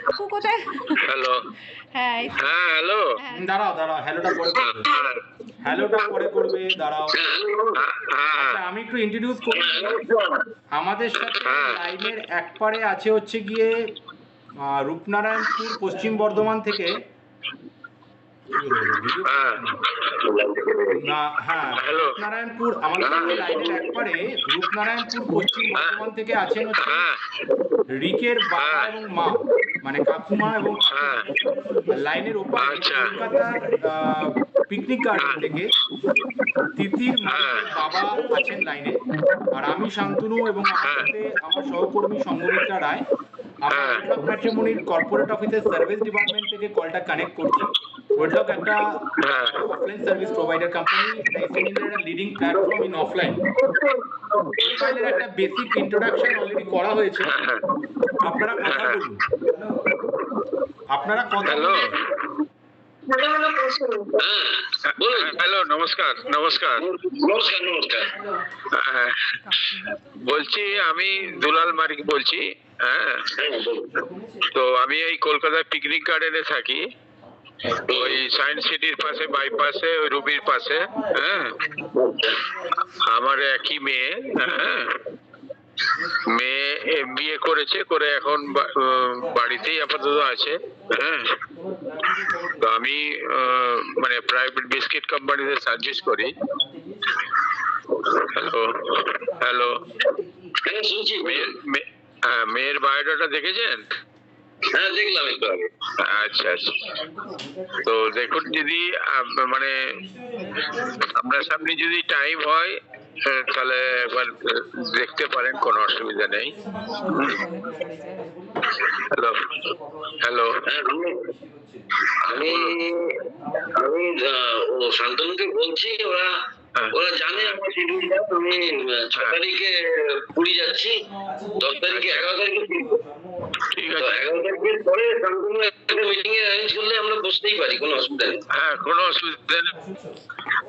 কাকু কোথায়? হ্যালো। হ্যাঁ হ্যাঁ হ্যালো। দাঁড়াও দাঁড়াও, হ্যালোটা পরে করবে, হ্যালোটা পরে করবে, দাঁড়াও। আচ্ছা আমি একটু ইন্ট্রোডিউস করি। আমাদের সাথে লাইনের এক পারে আছে হচ্ছে গিয়ে রূপনারায়ণপুর পশ্চিম বর্ধমান থেকে রূপনারায়ণপুর, আমাদের সাথে লাইনের এক পারে রূপনারায়ণপুর পশ্চিম বর্ধমান থেকে আছেন হচ্ছে রিকের বাবা এবং মা, মানে কাকুমা এবং লাইনের ওপারে কলকাতার পিকনিক গার্ডেন থেকে তিতির বাবা আছেন লাইনে, আর আমি শান্তনু এবং আমার সাথে আমার সহকর্মী সঙ্গমিত্রা রায়। আমরা ওয়েডলক ম্যাট্রিমনির কর্পোরেট অফিসের সার্ভিস ডিপার্টমেন্ট থেকে কলটা কানেক্ট করছি। ওয়েডলক একটা offline service provider company, east ইন্ডিয়ার লিডিং প্ল্যাটফর্ম ইন অফলাইন। প্রোফাইলের একটা বেসিক ইন্ট্রোডাকশন অলরেডি করা হয়েছে, আপনারা কথা বলুন, আপনারা কথা বলুন। হ্যালো, নমস্কার নমস্কার নমস্কার নমস্কার। বলছি আমি দুলাল মারিক বলছি। হ্যাঁ, তো আমি এই কলকাতায় পিকনিক গার্ডেনে থাকি, ওই সায়েন্স সিটির পাশে, বাইপাসে, ওই রুবির পাশে। হ্যাঁ, আমার একই মেয়ে। হ্যাঁ, মেয়ে MBA করেছে, করে এখন বাড়িতেই আপাতত আছে। হ্যাঁ, তো আমি মানে প্রাইভেট বিস্কিট কোম্পানিতে সার্ভিস করি। হ্যালো হ্যালো, মেয়ের বায়োডাটা দেখেছেন? হ্যাঁ দেখলাম একটু আগে। আচ্ছা আচ্ছা, তো দেখুন যদি মানে আপনার সামনে যদি টাইম হয় তাহলে একবার দেখতে পারেন, কোনো অসুবিধা নেই। হ্যালো হ্যালো, আমি আমি শান্তনুকে বলছি, ওরা জানে আমার শিডিউলটা। আমি 6 তারিখে পুরী যাচ্ছি, 10 তারিখে 11 তারিখে ঠিক আছে। 11 তারিখের পরে শান্তনু একটা মিটিং এ অ্যারেঞ্জ করলে আমরা বসতেই পারি, কোনো অসুবিধা নেই। হ্যাঁ, কোনো অসুবিধা নেই,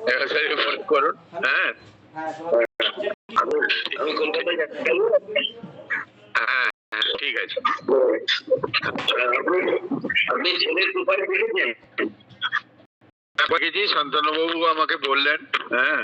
11 তারিখে ফোন করুন। হ্যাঁ, আমি কলকাতায় যাচ্ছি। হ্যাঁ ঠিক আছে। আপনি ছেলের প্রোফাইল দেখেছেন? শান্তনু বাবু আমাকে বললেন। হ্যাঁ,